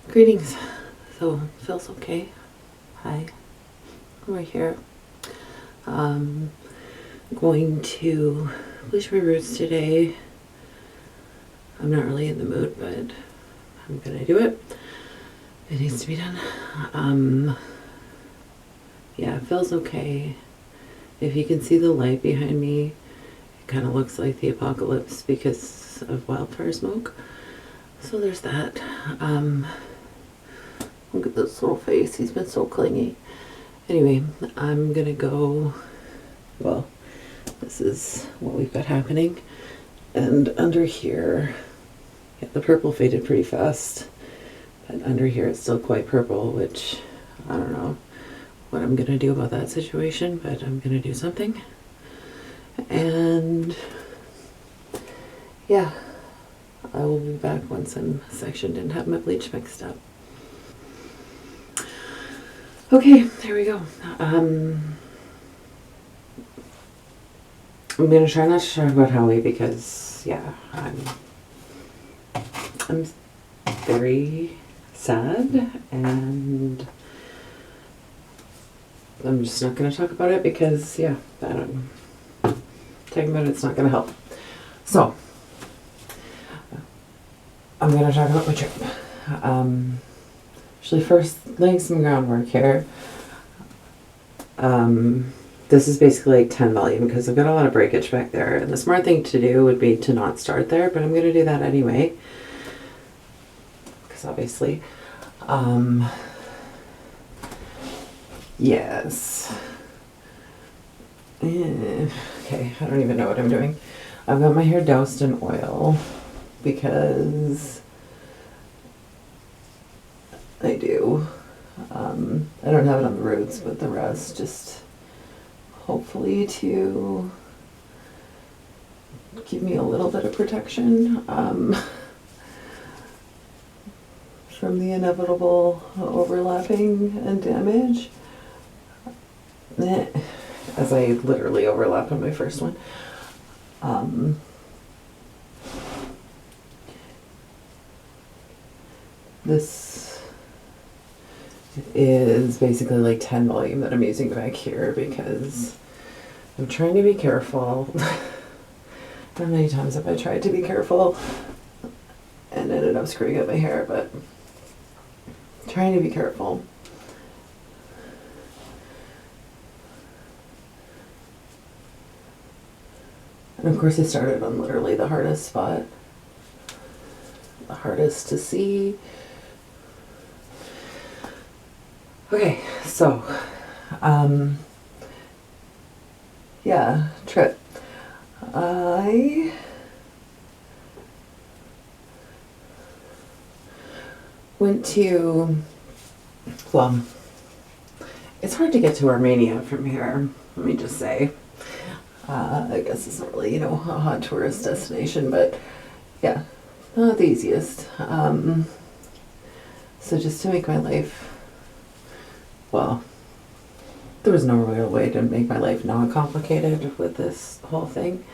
Greetings. So, feels okay. Hi. We're here. Going to bleach my roots today. I'm not really in the mood, but I'm gonna do it. It needs to be done. Yeah, it feels okay. If you can see the light behind me, it kind of looks like the apocalypse because of wildfire smoke. So there's that. Look at this little face. He's been so clingy. Anyway, I'm gonna go. Well, this is what we've got happening. And under here, yeah, the purple faded pretty fast. But under here it's still quite purple, which I don't know what I'm gonna do about that situation, but I'm gonna do something. And yeah, I will be back once I'm sectioned and have my bleach mixed up. Okay, there we go. I'm gonna try not to talk about Howie because, yeah, I'm very sad, and I'm just not gonna talk about it because, yeah, talking about it's not gonna help. So, I'm gonna talk about my trip. Actually, first, laying some groundwork here. This is basically like 10 volume because I've got a lot of breakage back there. And the smart thing to do would be to not start there, but I'm going to do that anyway. Because obviously, yes. Okay, I don't even know what I'm doing. I've got my hair doused in oil because I do. I don't have it on the roots, but the rest just hopefully to give me a little bit of protection from the inevitable overlapping and damage. As I literally overlap on my first one. This is basically like 10 volume that I'm using back here because I'm trying to be careful. How many times have I tried to be careful and ended up screwing up my hair, but trying to be careful. And of course I started on literally the hardest spot. The hardest to see. Okay, so, yeah, trip. I went to, well, it's hard to get to Armenia from here, let me just say. I guess it's not really, a hot tourist destination, but yeah, not the easiest. So just to make my life, well, there was no real way to make my life not complicated with this whole thing,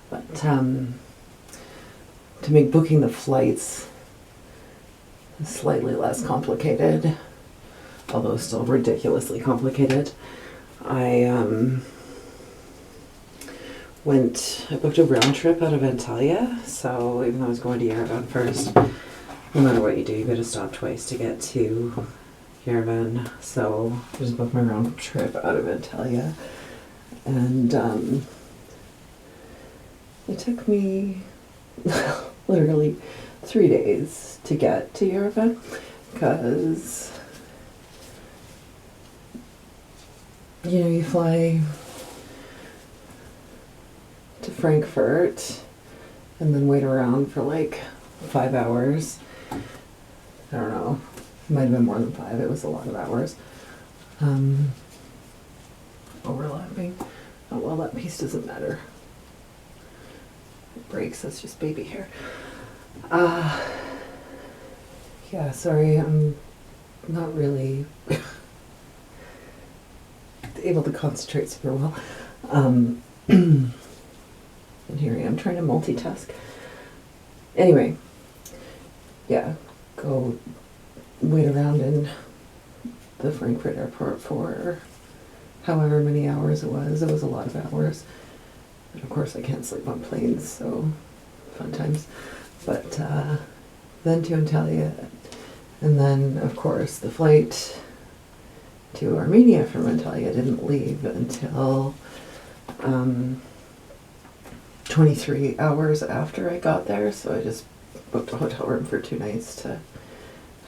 but to make booking the flights slightly less complicated, although still ridiculously complicated, I booked a round trip out of Antalya, so even though I was going to Yerevan first, no matter what you do, you gotta stop twice to get to Yerevan, so I just booked my round trip out of Antalya, and it took me literally 3 days to get to Yerevan, because you fly to Frankfurt and then wait around for like 5 hours. I don't know. It might have been more than 5. It was a lot of hours. Overlapping. Oh, well, that piece doesn't matter. It breaks. That's just baby hair. Yeah, sorry. I'm not really able to concentrate super well. And here I am trying to multitask. Anyway, yeah, go wait around in the Frankfurt airport for however many hours it was. It was a lot of hours. And of course I can't sleep on planes, so fun times. But then to Antalya, and then of course the flight to Armenia from Antalya didn't leave until 23 hours after I got there, so I just booked a hotel room for 2 nights to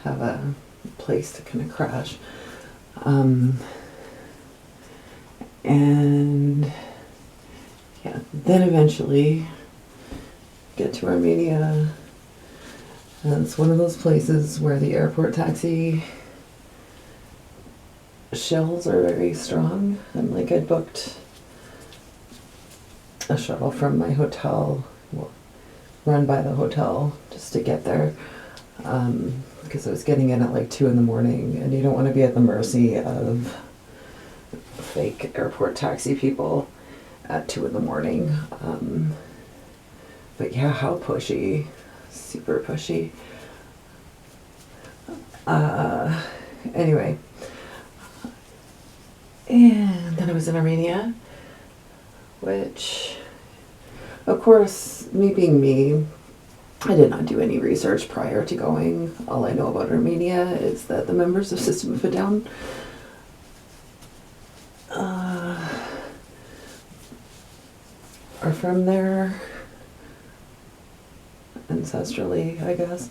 have a place to kind of crash. And yeah, then eventually get to Armenia, and it's one of those places where the airport taxi shells are very strong, and like I booked a shuttle from my hotel, well, run by the hotel just to get there, because I was getting in at like 2 in the morning, and you don't want to be at the mercy of fake airport taxi people at 2 in the morning. But yeah, how pushy, super pushy. Anyway, and then I was in Armenia, which, of course, me being me, I did not do any research prior to going. All I know about Armenia is that the members of System of a Down are from there ancestrally, I guess.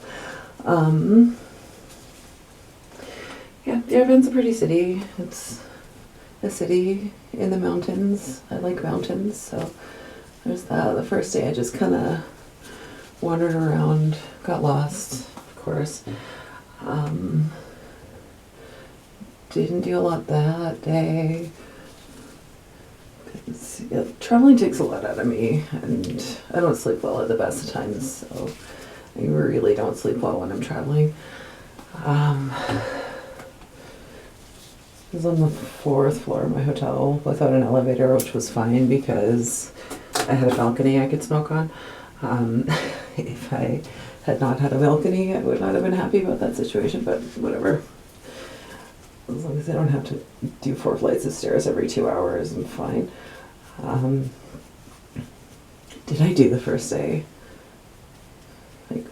Yeah, Yerevan's a pretty city. It's a city in the mountains. I like mountains, so there's that. The first day I just kind of wandered around, got lost, of course. Didn't do a lot that day. Yeah, traveling takes a lot out of me, and I don't sleep well at the best of times, so I really don't sleep well when I'm traveling. I was on the 4th floor of my hotel without an elevator, which was fine because I had a balcony I could smoke on. If I had not had a balcony, I would not have been happy about that situation, but whatever. As long as I don't have to do 4 flights of stairs every 2 hours, I'm fine. Did I do the first day? Like,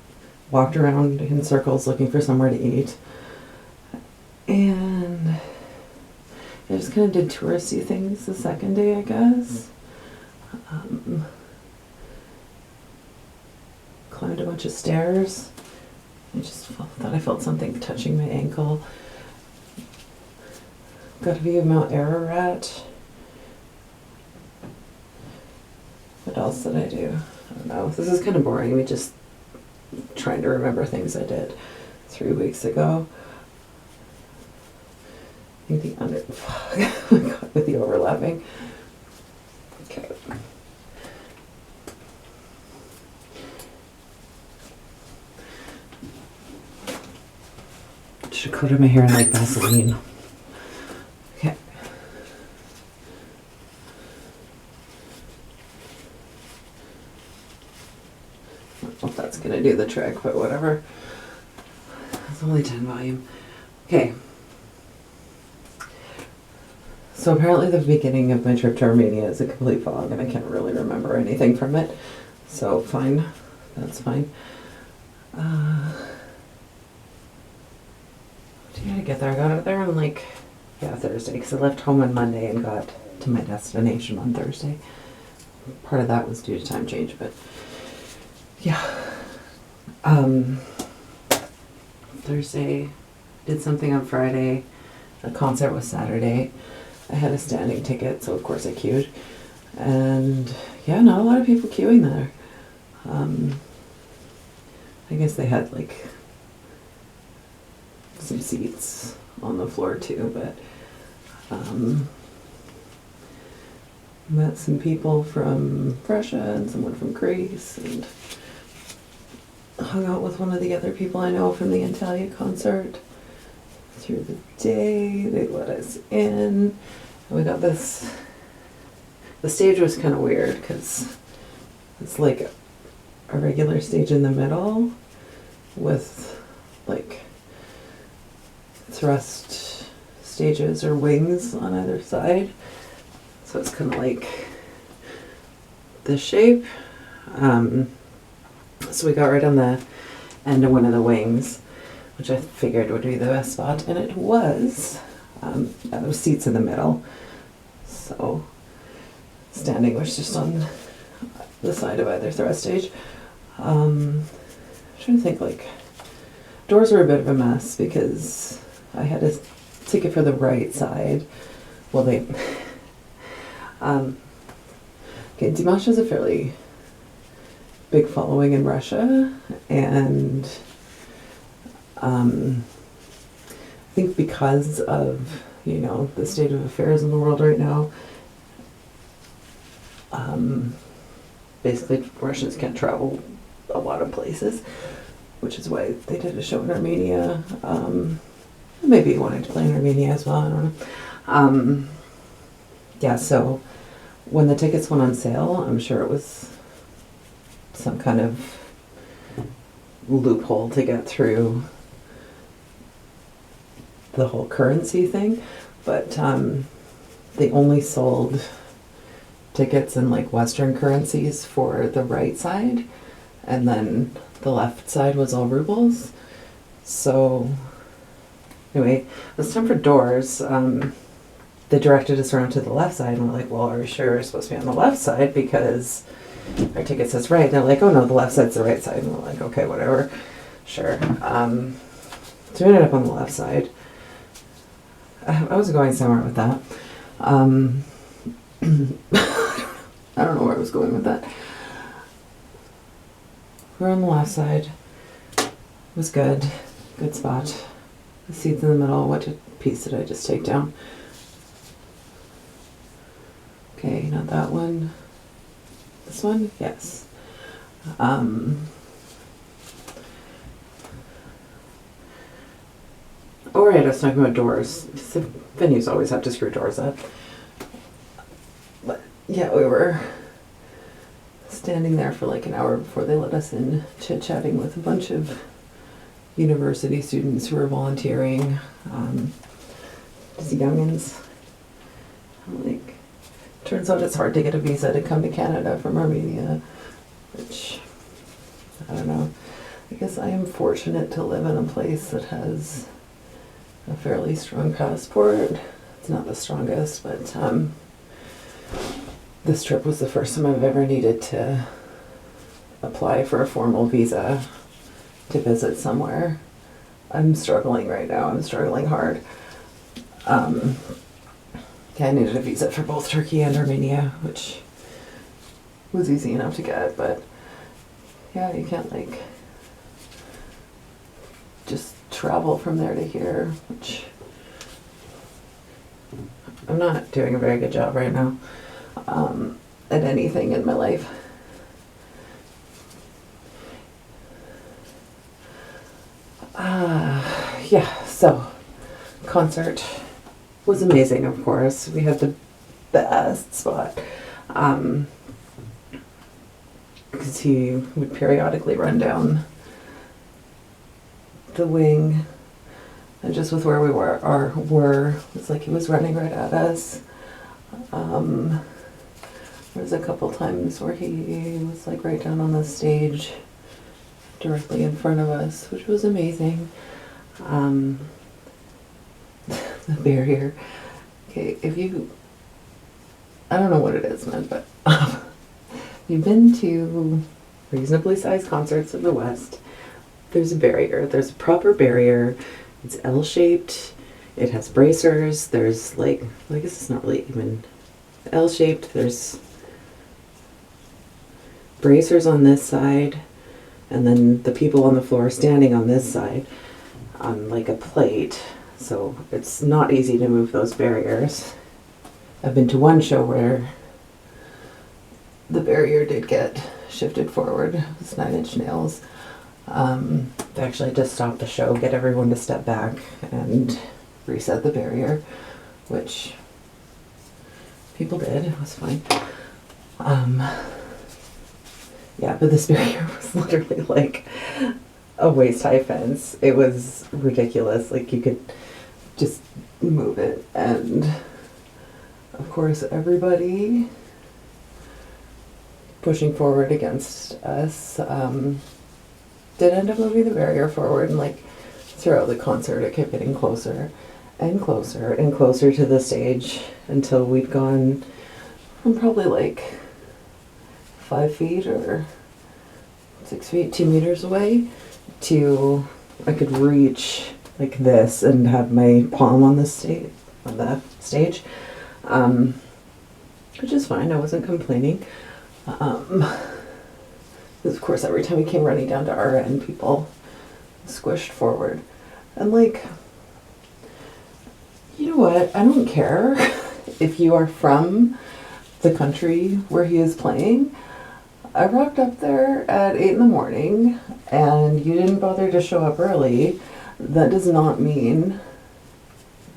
walked around in circles looking for somewhere to eat. And I just kind of did touristy things the second day, I guess. Climbed a bunch of stairs. I just thought I felt something touching my ankle. Got a view of Mount Ararat. What else did I do? I don't know. This is kind of boring. Me just trying to remember things I did 3 weeks ago. I think oh my God, with the overlapping. Okay. Should have coated my hair in like Vaseline. Okay. I don't know if that's gonna do the trick, but whatever. It's only 10 volume. Okay. So apparently the beginning of my trip to Armenia is a complete fog, and I can't really remember anything from it. So fine, that's fine. Did I get there? I got out there on Thursday, because I left home on Monday and got to my destination on Thursday. Part of that was due to time change, but yeah. Thursday, did something on Friday. The concert was Saturday. I had a standing ticket, so of course I queued. And yeah, not a lot of people queuing there. I guess they had like some seats on the floor too, but met some people from Russia and someone from Greece, and hung out with one of the other people I know from the Antalya concert through the day. They let us in. We got this. The stage was kind of weird because it's like a regular stage in the middle with like thrust stages or wings on either side. So it's kind of like this shape. So we got right on the end of one of the wings, which I figured would be the best spot, and it was. There was seats in the middle, so standing was just on the side of either thrust stage. I'm trying to think, like, doors were a bit of a mess because I had a ticket for the right side. Well, okay, Dimash has a fairly big following in Russia, and I think because of, the state of affairs in the world right now, basically Russians can't travel a lot of places, which is why they did a show in Armenia. Maybe he wanted to play in Armenia as well, I don't know. Yeah, so when the tickets went on sale, I'm sure it was some kind of loophole to get through the whole currency thing, but they only sold tickets in like Western currencies for the right side, and then the left side was all rubles. So anyway, it was time for doors. They directed us around to the left side, and we're like, well, are we sure we're supposed to be on the left side because our ticket says right? And they're like, oh no, the left side's the right side. And we're like, okay, whatever, sure. So we ended up on the left side. I was going somewhere with that. I don't know where I was going with that. We're on the left side. It was good. Good spot. The seats in the middle. What piece did I just take down? Okay, not that one. This one? Yes. Oh, right, I was talking about doors. The venues always have to screw doors up. But yeah, we were standing there for like an hour before they let us in, chit-chatting with a bunch of university students who were volunteering. Just youngins. Like, turns out it's hard to get a visa to come to Canada from Armenia, which, I don't know. I guess I am fortunate to live in a place that has a fairly strong passport. It's not the strongest, but this trip was the first time I've ever needed to apply for a formal visa to visit somewhere. I'm struggling right now. I'm struggling hard. Yeah, I needed a visa for both Turkey and Armenia, which was easy enough to get, but yeah, you can't like just travel from there to here, which I'm not doing a very good job right now at anything in my life. Yeah, so concert was amazing, of course. We had the best spot. Because he would periodically run down the wing, and just with where we were, it's like he was running right at us. There was a couple times where he was like right down on the stage directly in front of us, which was amazing. The barrier. Okay, I don't know what it is, man, but you've been to reasonably sized concerts in the West, there's a barrier. There's a proper barrier. It's L-shaped. It has bracers. There's like, well, I guess it's not really even L-shaped. There's bracers on this side, and then the people on the floor standing on this side on like a plate. So it's not easy to move those barriers. I've been to one show where the barrier did get shifted forward. It's 9 Inch Nails. They actually had to stop the show, get everyone to step back and reset the barrier, which people did. It was fine. Yeah, but this barrier was literally like a waist-high fence. It was ridiculous. Like, you could just move it. And of course, everybody pushing forward against us did end up moving the barrier forward, and like throughout the concert it kept getting closer and closer and closer to the stage until we'd gone from probably like 5 feet or 6 feet, 2 meters away, to I could reach like this and have my palm on the stage, which is fine. I wasn't complaining. Because of course every time we came running down to our end, people squished forward. And like, you know what? I don't care if you are from the country where he is playing. I rocked up there at 8 in the morning and you didn't bother to show up early. That does not mean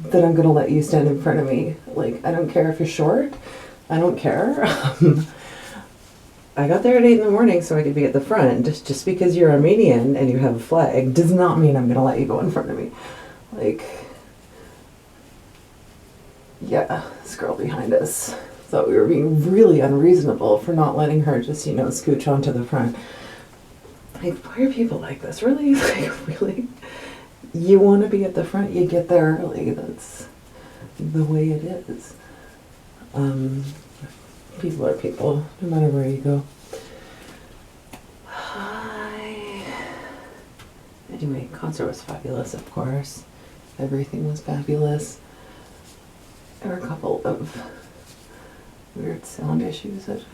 that I'm gonna let you stand in front of me. Like, I don't care if you're short. I don't care. I got there at 8 in the morning so I could be at the front. Just because you're Armenian and you have a flag does not mean I'm going to let you go in front of me. Like, yeah, this girl behind us thought we were being really unreasonable for not letting her just, scooch onto the front. Like, why are people like this? Really? Like, really? You want to be at the front, you get there early. That's the way it is. People are people, no matter where you go. Anyway, concert was fabulous, of course. Everything was fabulous. There were a couple of weird sound issues at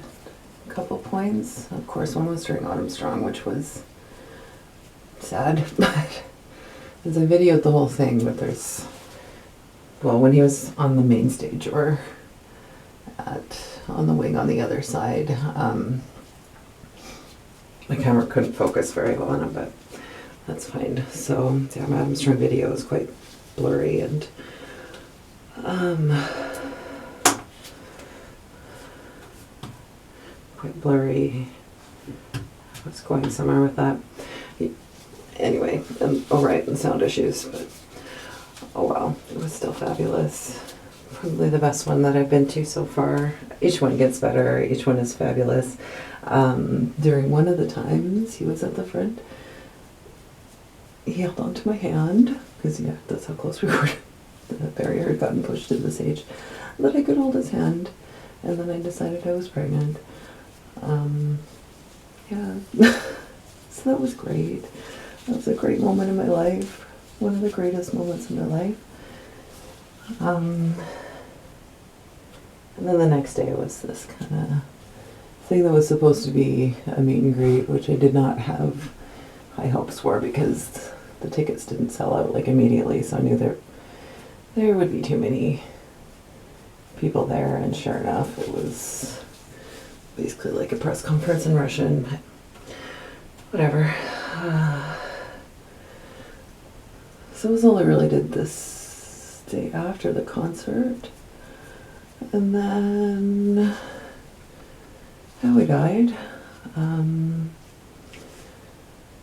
a couple points. Of course, one was during Autumn Strong, which was sad. But as I videoed the whole thing, but when he was on the main stage or on the wing on the other side, my camera couldn't focus very well on him, but that's fine. So yeah, my Adam's Strong video is quite blurry and I was going somewhere with that. Anyway, and sound issues, but oh well, it was still fabulous. Probably the best one that I've been to so far. Each one gets better. Each one is fabulous. During one of the times he was at the front, he held onto my hand, because yeah, that's how close we were. The barrier had gotten pushed to the stage, that I could hold his hand, and then I decided I was pregnant. Yeah, so that was great. That was a great moment in my life. One of the greatest moments in my life. And then the next day was this kind of thing that was supposed to be a meet and greet, which I did not have high hopes for because the tickets didn't sell out like immediately, so I knew there would be too many people there, and sure enough, it was basically like a press conference in Russian, but whatever. So it was all I really did this day after the concert. And then Howie died.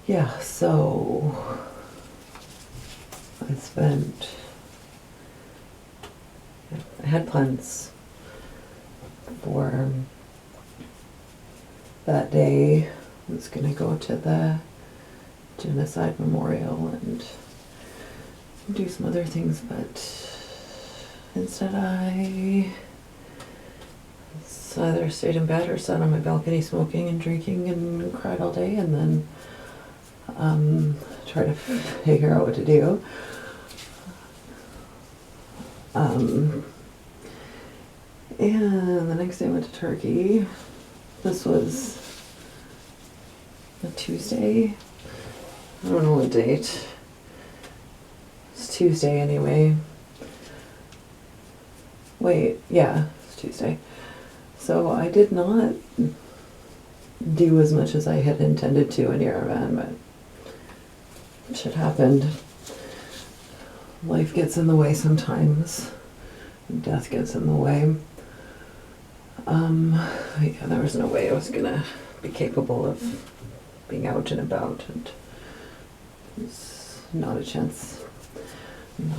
Yeah, so I had plans for that day. I was going to go to the genocide memorial and do some other things, but instead I either stayed in bed or sat on my balcony smoking and drinking and cried all day, and then tried to figure out what to do. And the next day I went to Turkey. This was a Tuesday. I don't know what date. It's Tuesday anyway. Wait, yeah, it's Tuesday. So I did not do as much as I had intended to in Yerevan, but shit happened. Life gets in the way sometimes. Death gets in the way. Yeah, there was no way I was gonna be capable of being out and about, and there's not a chance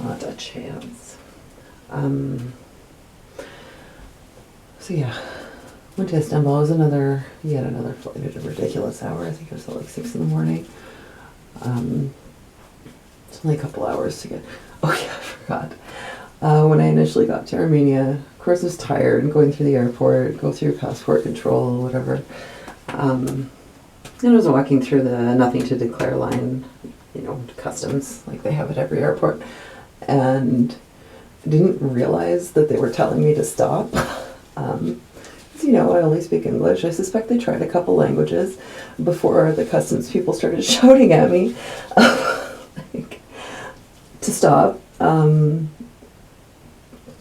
Not a chance. So yeah, went to Istanbul. It was yet another flight at a ridiculous hour. I think it was at like 6 in the morning. It's only a couple hours to get. Oh yeah, I forgot. When I initially got to Armenia, of course I was tired and going through the airport, go through passport control, whatever. And I was walking through the nothing to declare line, customs, like they have at every airport. And I didn't realize that they were telling me to stop. I only speak English. I suspect they tried a couple languages before the customs people started shouting at me to stop.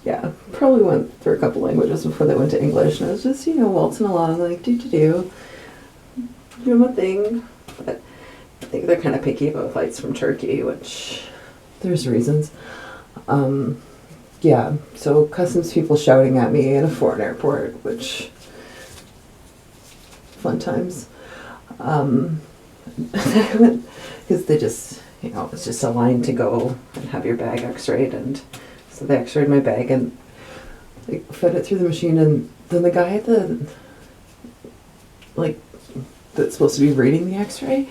Yeah, probably went through a couple languages before they went to English, and I was just, waltzing along, like, doing my thing. But I think they're kind of picky about flights from Turkey, which there's reasons. Yeah, so customs people shouting at me in a foreign airport, which fun times. Because they just, it's just a line to go and have your bag x-rayed, and so they x-rayed my bag and they fed it through the machine, and then the guy at that's supposed to be reading the x-ray,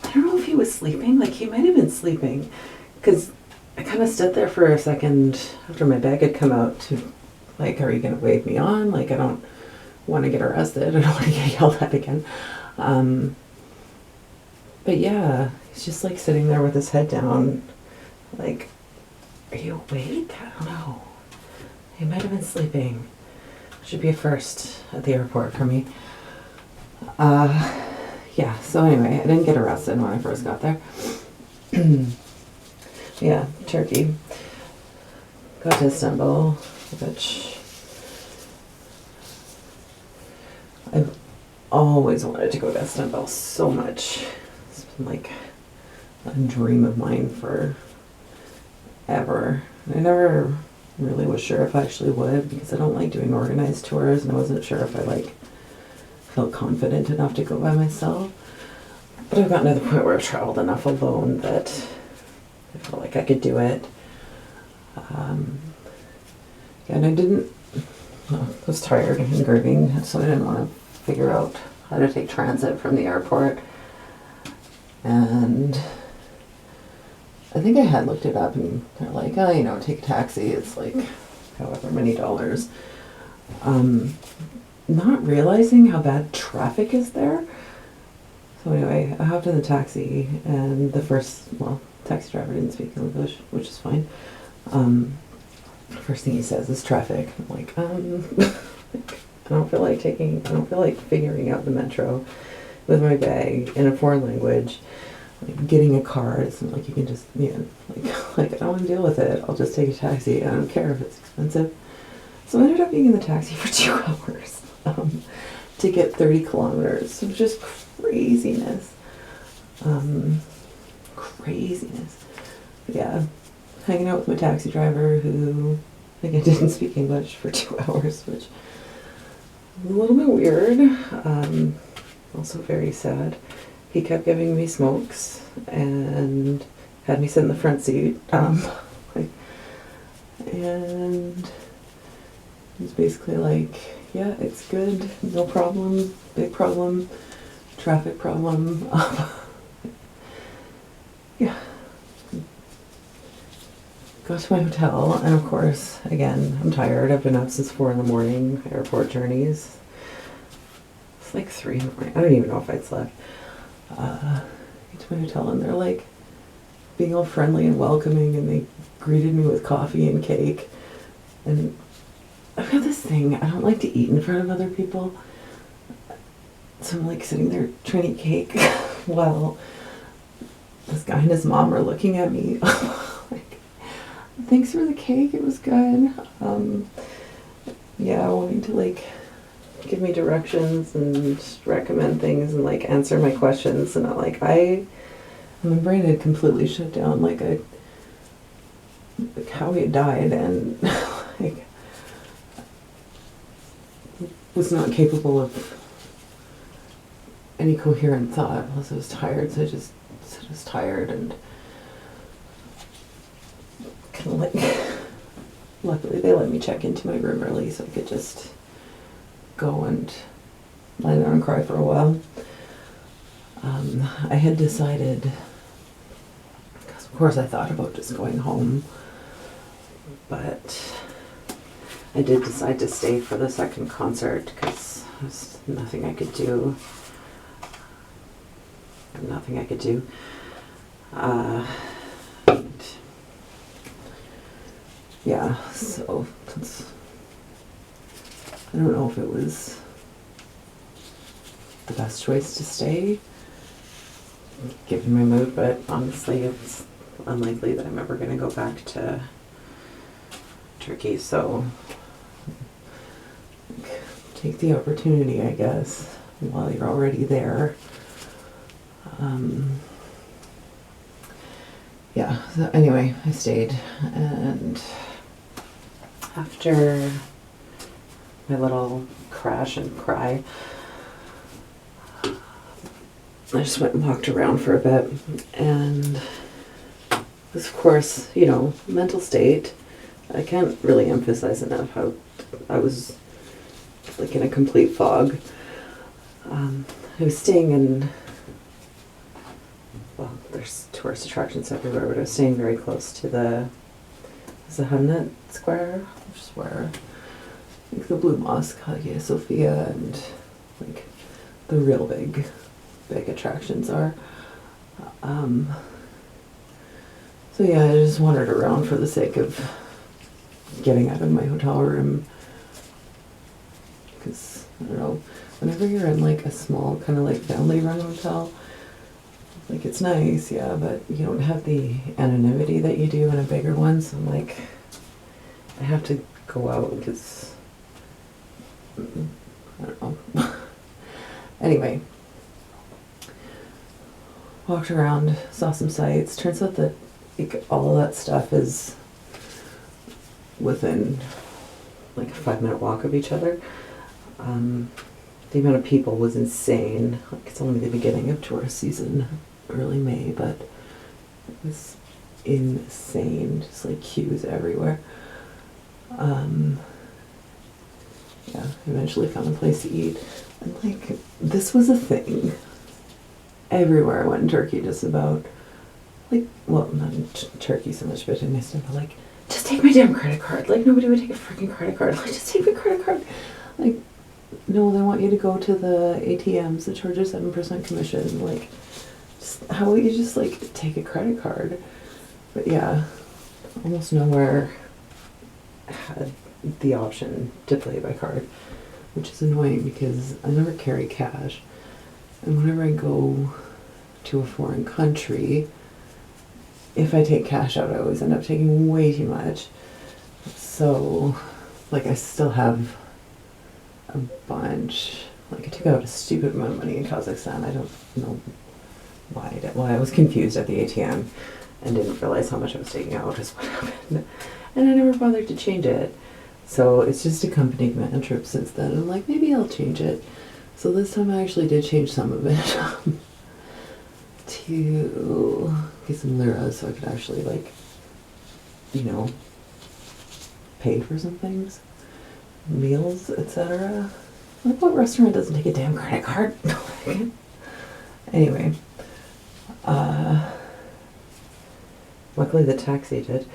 I don't know if he was sleeping, he might have been sleeping, because I kind of stood there for a second after my bag had come out to, are you going to wave me on? I don't want to get arrested. I don't want to get yelled at again. But yeah, he's just sitting there with his head down. Are you awake? I don't know. He might have been sleeping. Should be a first at the airport for me. Yeah, so anyway, I didn't get arrested when I first got there. Yeah, Turkey. Got to Istanbul, which I've always wanted to go to Istanbul so much. It's been a dream of mine for ever. I never really was sure if I actually would, because I don't like doing organized tours, and I wasn't sure if I felt confident enough to go by myself. But I've gotten to the point where I've traveled enough alone that I felt like I could do it. And I was tired and grieving, so I didn't want to figure out how to take transit from the airport. And I think I had looked it up, and they're like, oh, take a taxi. It's however many dollars. Not realizing how bad traffic is there. So anyway, I hopped in the taxi, and taxi driver didn't speak English, which is fine. First thing he says is traffic. I'm I don't feel like figuring out the metro with my bag in a foreign language. Getting a car, it's not like you can just, I don't want to deal with it. I'll just take a taxi. I don't care if it's expensive. So I ended up being in the taxi for 2 hours to get 30 kilometers. So just craziness. Craziness. But yeah, hanging out with my taxi driver who, again, didn't speak English for 2 hours, which was a little bit weird. Also very sad. He kept giving me smokes and had me sit in the front seat. And he's basically yeah, it's good, no problem, big problem, traffic problem. Yeah. Got to my hotel, and of course, again, I'm tired. I've been up since 4 in the morning, airport journeys. It's 3 in the morning. I don't even know if I'd slept. Get to my hotel, and they're being all friendly and welcoming, and they greeted me with coffee and cake. And I've got this thing, I don't like to eat in front of other people. So I'm sitting there trying to eat cake while this guy and his mom are looking at me. Thanks for the cake, it was good. Yeah, wanting to give me directions and recommend things and answer my questions, and my brain had completely shut down, how he had died, and was not capable of any coherent thought. Plus I was tired, so I just said I was tired, and luckily they let me check into my room early so I could just go and lie there and cry for a while. I had decided, because of course I thought about just going home, but I did decide to stay for the second concert because there's nothing I could do. Nothing I could do. Yeah, so I don't know if it was the best choice to stay, given my mood, but honestly, it's unlikely that I'm ever going to go back to Turkey, so take the opportunity, I guess, while you're already there. Yeah, so anyway, I stayed, and after my little crash and cry, I just went and walked around for a bit, and of course, you know, mental state, I can't really emphasize enough how I was like in a complete fog. I was staying in, well, there's tourist attractions everywhere, but I was staying very close to the Zahanat Square, which is where like the Blue Mosque, Hagia Sophia, and like the real big attractions are. So yeah, I just wandered around for the sake of getting out of my hotel room, because I don't know, whenever you're in like a small kind of like family run hotel, like it's nice, yeah, but you don't have the anonymity that you do in a bigger one. So I'm like, I have to go out because I don't know. Anyway, walked around, saw some sights. Turns out that like all of that stuff is within like a 5-minute walk of each other. The amount of people was insane. Like, it's only the beginning of tourist season, early May, but it was insane. Just like queues everywhere. Yeah, eventually found a place to eat. And like, this was a thing everywhere I went in Turkey, just about. Like, well, not in Turkey so much, but in Istanbul, like, just take my damn credit card. Like, nobody would take a freaking credit card. Like, just take my credit card. Like, no, they want you to go to the ATMs that charge a 7% commission. Like, just, how about you just, like, take a credit card? But yeah, almost nowhere had the option to pay by card, which is annoying because I never carry cash. And whenever I go to a foreign country, if I take cash out, I always end up taking way too much. So, like, I still have a bunch. Like, I took out a stupid amount of money in Kazakhstan. I don't know why. Well, I was confused at the ATM and didn't realize how much I was taking out is what happened. And I never bothered to change it. So it's just accompanied my trip since then. I'm like, maybe I'll change it. So this time I actually did change some of it to get some lira so I could actually, like, you know, pay for some things, meals, etc. Like, what restaurant doesn't take a damn credit card? Anyway, luckily the taxi did.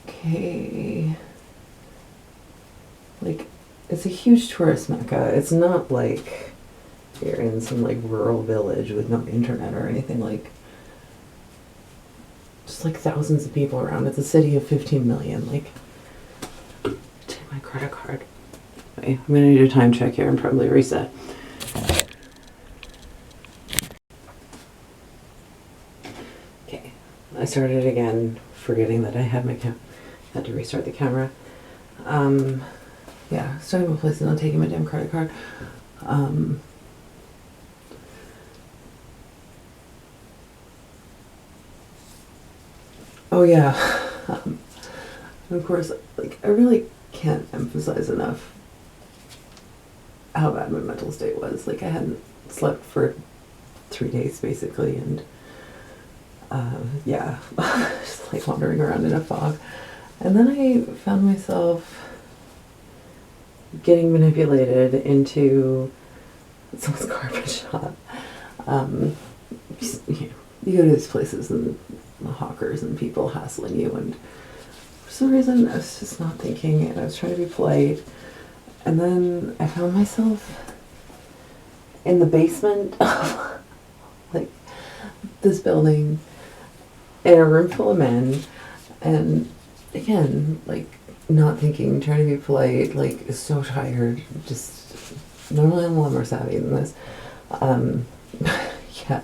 Okay, like, it's a huge tourist mecca. It's not like you're in some like rural village with no internet or anything. Like, just like thousands of people around. It's a city of 15 million. Like, take my credit card. Okay, I'm gonna do a time check here and probably reset. Okay, I started again, forgetting that I had my had to restart the camera. Yeah, starting my place and not taking my damn credit card. Oh yeah. And of course, like, I really can't emphasize enough how bad my mental state was. Like, I hadn't slept for 3 days basically, and Yeah, just like wandering around in a fog. And then I found myself getting manipulated into someone's carpet shop. You go to these places and the hawkers and people hassling you, and for some reason I was just not thinking, and I was trying to be polite. And then I found myself in the basement of like this building in a room full of men, and again, like not thinking, trying to be polite, like so tired. Just normally I'm a lot more savvy than this. Yeah.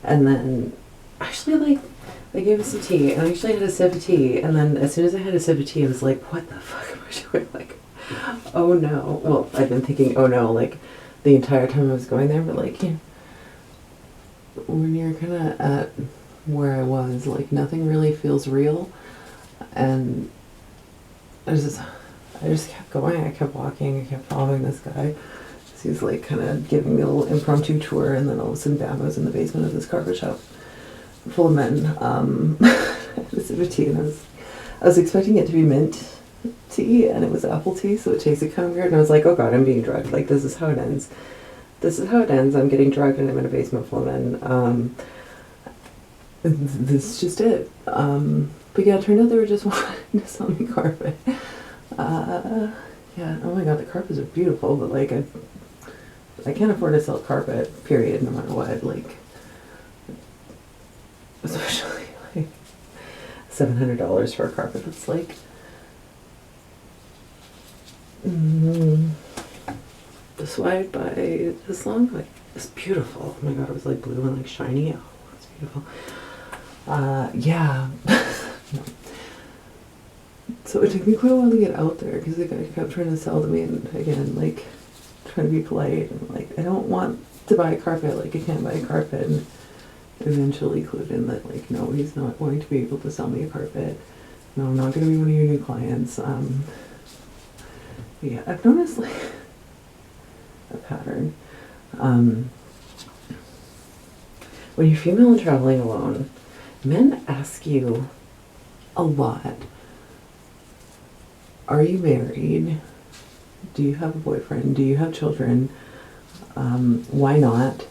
And then actually like they gave us some tea, and I actually had a sip of tea, and then as soon as I had a sip of tea I was like, what the fuck am I doing? Like, oh no. Well, I've been thinking oh no like the entire time I was going there, but like, you know, when you're kinda at where I was, like nothing really feels real. And I just kept going. I kept walking. I kept following this guy. So he's like kind of giving me a little impromptu tour, and then all of a sudden, bam, I was in the basement of this carpet shop full of men. This is a tea, and I was expecting it to be mint tea, and it was apple tea, so it tasted kind of weird. And I was like, oh god, I'm being drugged. Like, this is how it ends. This is how it ends. I'm getting drugged, and I'm in a basement full of men. This is just it. But yeah, it turned out they were just wanting to sell me carpet. Yeah, oh my god, the carpets are beautiful, but like I can't afford to sell carpet, period, no matter what. Like, especially like $700 for a carpet that's like this wide by this long. Like, it's beautiful. Oh my god, it was like blue and like shiny. Oh, it's beautiful. Yeah. No. So it took me quite a while to get out there because the guy kept trying to sell to me, and again, like, trying to be polite, and like, I don't want to buy a carpet, like, I can't buy a carpet, and eventually clued in that, like, no, he's not going to be able to sell me a carpet. No, I'm not going to be one of your new clients. Yeah, I've noticed, like, a pattern. When you're female and traveling alone, men ask you a lot. Are you married? Do you have a boyfriend? Do you have children? Why not?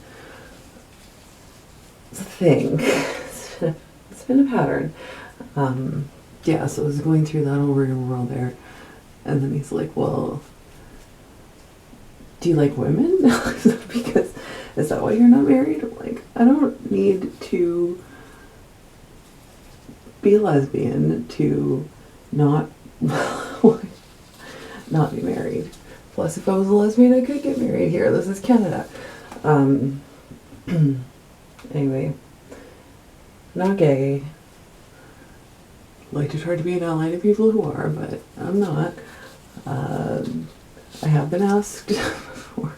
It's a thing. It's been a pattern. Yeah, so I was going through that whole rigmarole there. And then he's like, well, do you like women? Because, is that why you're not married? I'm like, I don't need to be a lesbian to not not be married. Plus, if I was a lesbian, I could get married here. This is Canada. Anyway, not gay. Like to try to be an ally to people who are, but I'm not. I have been asked before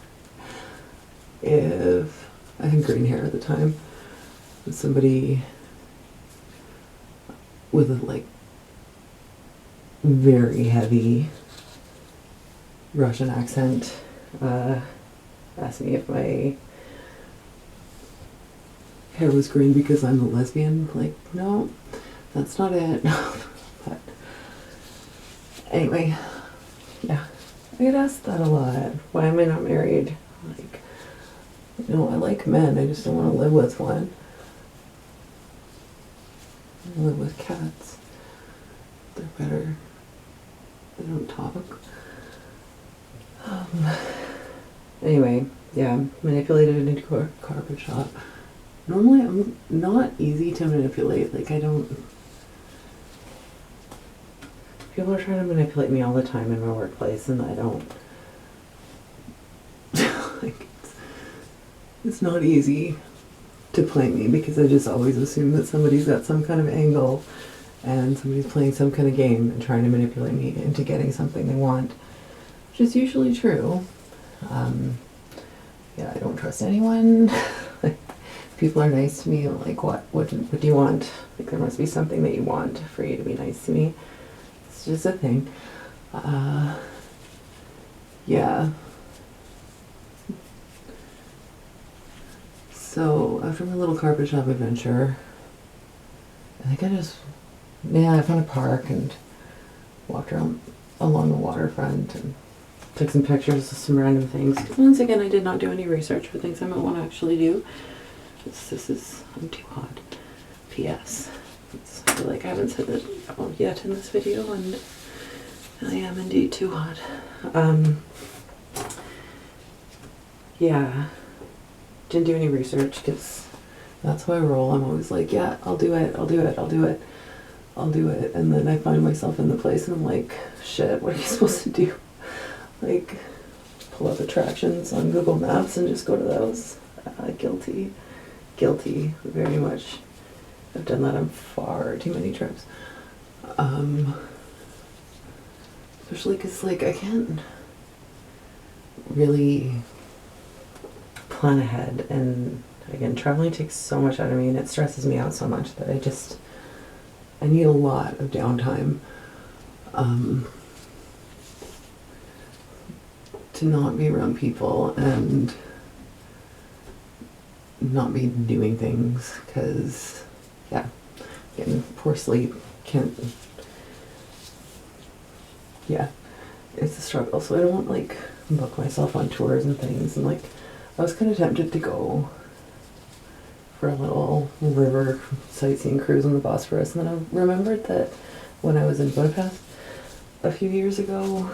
if I had green hair at the time. Somebody with a like very heavy Russian accent asked me if my hair was green because I'm a lesbian. Like, no, that's not it. But anyway, yeah, I get asked that a lot. Why am I not married? Like, you know, I like men, I just don't want to live with one. I live with cats. They're better. They don't talk. Anyway, yeah, manipulated into a carpet shop. Normally, I'm not easy to manipulate. Like, I don't... People are trying to manipulate me all the time in my workplace, and I don't... like, it's not easy to play me, because I just always assume that somebody's got some kind of angle, and somebody's playing some kind of game and trying to manipulate me into getting something they want, which is usually true. Yeah, I don't trust anyone. Like, people are nice to me, I'm like, what do you want? Like, there must be something that you want for you to be nice to me. It's just a thing. Yeah. So, after my little carpet shop adventure, I think I found a park and walked around along the waterfront and took some pictures of some random things. Once again, I did not do any research for things I might want to actually do. I'm too hot. P.S. I feel like I haven't said that yet in this video, and I am indeed too hot. Yeah, didn't do any research because that's how I roll. I'm always like, yeah, I'll do it, and then I find myself in the place and I'm like, shit, what are you supposed to do? Like, pull up attractions on Google Maps and just go to those. Guilty, very much. I've done that on far too many trips. Especially because, like, I can't really plan ahead. And again, traveling takes so much out of me and it stresses me out so much that I need a lot of downtime. To not be around people and not be doing things, because getting poor sleep it's a struggle. So I don't like book myself on tours and things, and like I was kind of tempted to go for a little river sightseeing cruise on the Bosphorus, and then I remembered that when I was in Budapest a few years ago,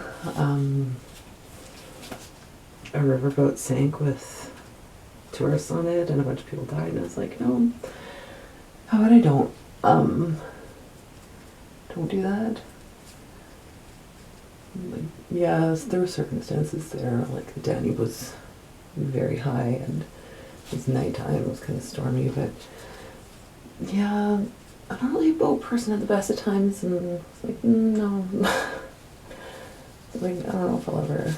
a riverboat sank with tourists on it and a bunch of people died, and I was like, no, how about I don't do that. Like, yes, there were circumstances there, like the Danube was very high and it was nighttime, it was kind of stormy, but yeah, I'm not really a boat person at the best of times, and it's like, no. Like, I don't know if I'll ever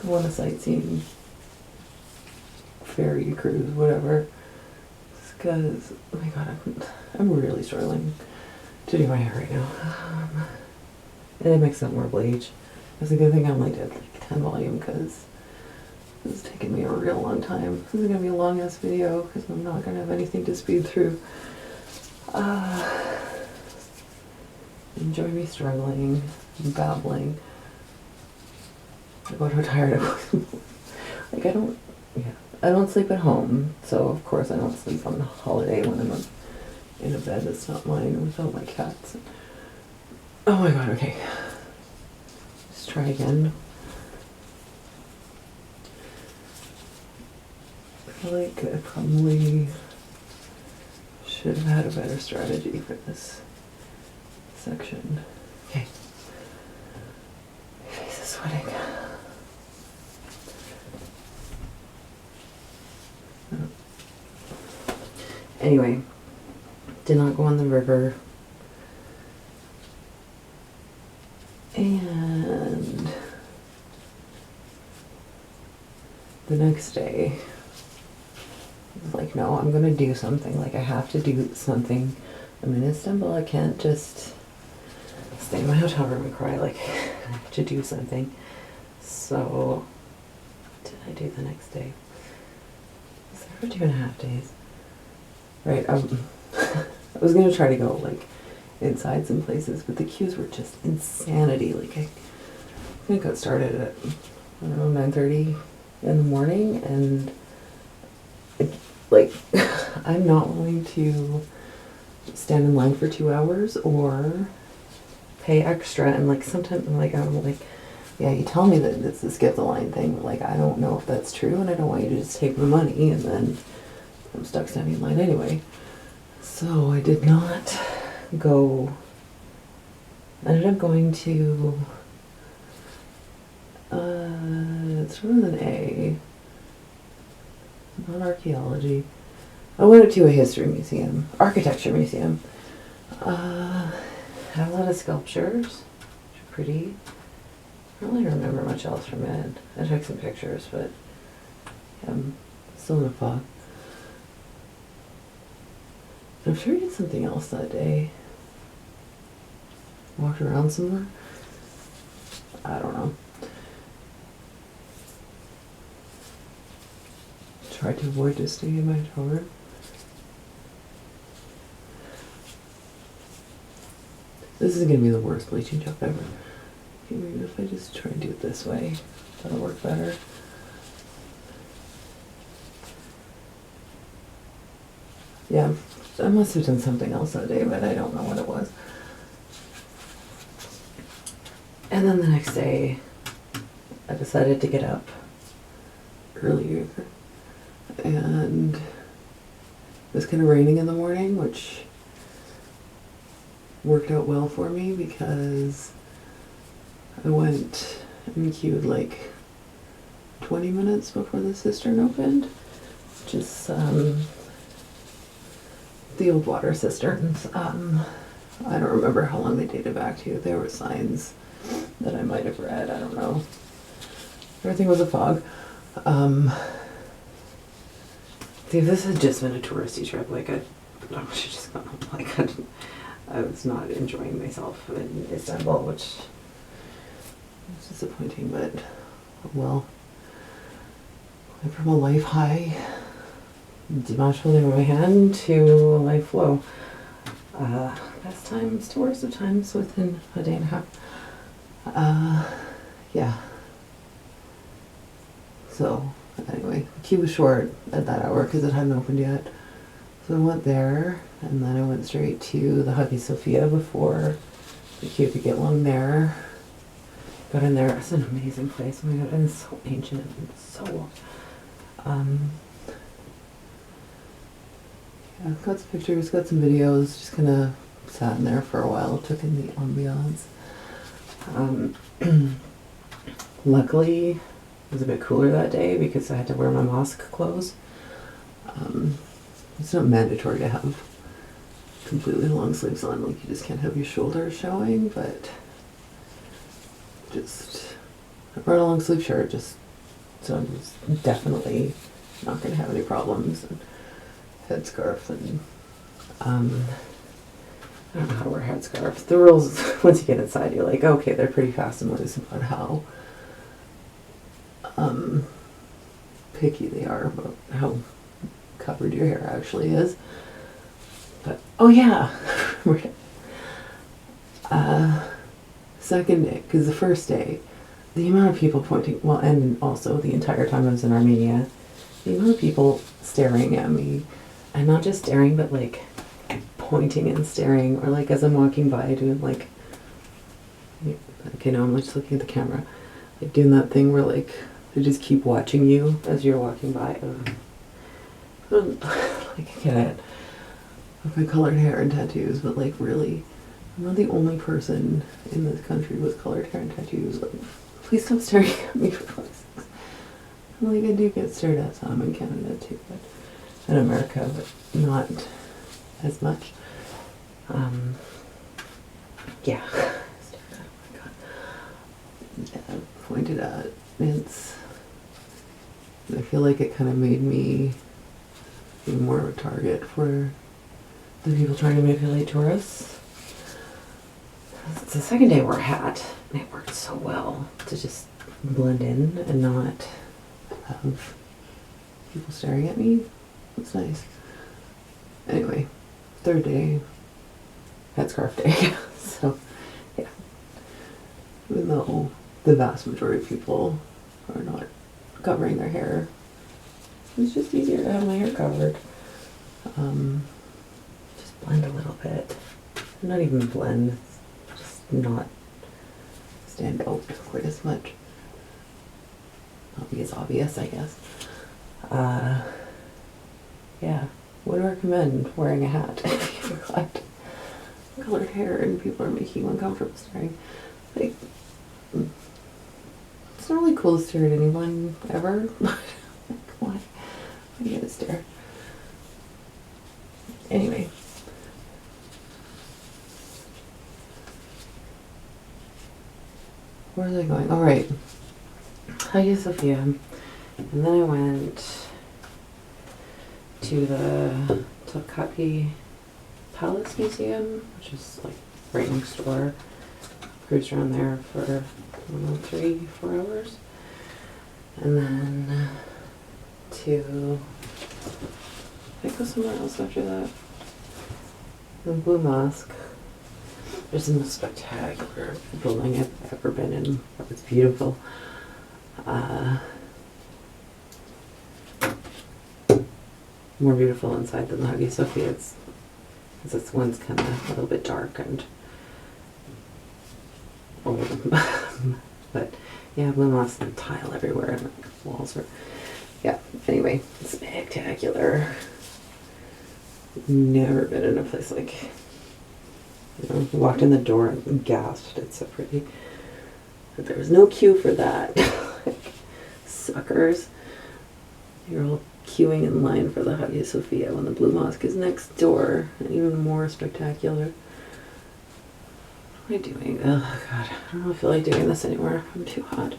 go on a sightseeing ferry cruise, whatever. Because, oh my god, I'm really struggling to do my hair right now. And I mixed up more bleach. It's a good thing I'm like at like 10 volume, because this is taking me a real long time. This is going to be a long ass video because I'm not going to have anything to speed through. Enjoy me struggling, babbling about how tired I was. Like, I don't sleep at home, so of course I don't sleep on holiday when I'm in a bed that's not mine without my cats. Oh my god, okay. Let's try again. I feel like I probably should have had a better strategy for this section. Okay. My face is sweating. Anyway, did not go on the river. And the next day, I was like, no, I'm going to do something. Like, I have to do something. I'm in Istanbul. I can't just stay in my hotel room and cry. Like, I have to do something. So, what did I do the next day? I was there for 2.5 days. Right, I was going to try to go, like, inside some places, but the queues were just insanity. Like, I think I got started at, I don't know, 9:30 in the morning, and like, I'm not willing to stand in line for 2 hours or pay extra. And like, sometimes I'm like, yeah, you tell me that it's a skip the line thing, but like, I don't know if that's true, and I don't want you to just take the money, and then I'm stuck standing in line anyway. So I did not go. I ended up going to it's with an A, not archaeology. I went to a history museum, architecture museum. Had a lot of sculptures, which are pretty. I don't really remember much else from it. I took some pictures, but I'm still in a fog. I'm sure I did something else that day. Walked around somewhere. I don't know. Tried to avoid just staying in my hotel room. This is gonna be the worst bleaching job ever. Okay, maybe if I just try and do it this way, that'll work better. Yeah, I must have done something else that day, but I don't know what it was. And then the next day, I decided to get up earlier, and it was kind of raining in the morning, which worked out well for me because I went and queued like 20 minutes before the cistern opened, which is the old water cisterns. I don't remember how long they dated back to. There were signs that I might have read. I don't know. Everything was a fog. See, if this had just been a touristy trip, like I should just gone home. Like I was not enjoying myself in Istanbul, which was disappointing. But well, went from a life high, Dimash holding my hand, to a life low. Best times to worst of times within a day and a half. Yeah. So anyway, the queue was short at that hour because it hadn't opened yet. So I went there, and then I went straight to the Hagia Sophia before the queue could get long there. Got in there. It's an amazing place. Oh my god, and it's so ancient and so yeah, got some pictures, got some videos, just kind of sat in there for a while, took in the ambiance. Luckily, it was a bit cooler that day because I had to wear my mosque clothes. It's not mandatory to have completely long sleeves on, like you just can't have your shoulders showing, but just I brought a long sleeve shirt just so I'm just definitely not going to have any problems. And headscarf, and I don't know how to wear a headscarf. The rules, once you get inside, you're like, okay, they're pretty fast and loose about how picky they are about how covered your hair actually is. But oh yeah, second day, because the first day, the amount of people pointing, well, and also the entire time I was in Armenia, the amount of people staring at me, and not just staring, but like pointing and staring, or like as I'm walking by doing like, you know, I'm just looking at the camera, like doing that thing where like they just keep watching you as you're walking by. Like I get it with my colored hair and tattoos, but like really, I'm not the only person in this country with colored hair and tattoos. Like, please stop staring at me for God's sakes. Like I do get stared at some in Canada too, but in America, but not as much. Yeah. Oh my god. Yeah, pointed at. I feel like it kind of made me even more of a target for the people trying to manipulate tourists. It's the second day I wore a hat, and it worked so well to just blend in and not have people staring at me. It's nice. Anyway, third day, headscarf day. So, yeah. Even though the vast majority of people are not covering their hair, it's just easier to have my hair covered. Just blend a little bit. Not even blend, just not stand out quite as much. Not be as obvious, I guess. Yeah, would recommend wearing a hat if you've got colored hair and people are making you uncomfortable staring. Like, it's not really cool to stare at anyone ever. Like, why? I gotta stare. Anyway. Where was I going? All right. Hagia Sophia. And then I went to the Topkapi Palace Museum, which is like right next door. Cruised around there for, I don't know, 3-4 hours. And then I go somewhere else after that. The Blue Mosque. It's the most spectacular building I've ever been in. It's beautiful. More beautiful inside than the Hagia Sophia. It's this one's kind of a little bit dark and old. But yeah, blue moss and tile everywhere, and like walls are, yeah. Anyway, spectacular. Never been in a place like, walked in the door and gasped. It's so pretty. But there was no queue for that. Like, suckers. You're all queuing in line for the Hagia Sophia when the Blue Mosque is next door, and even more spectacular. What am I doing? Oh God, I don't know if I feel like doing this anymore. I'm too hot,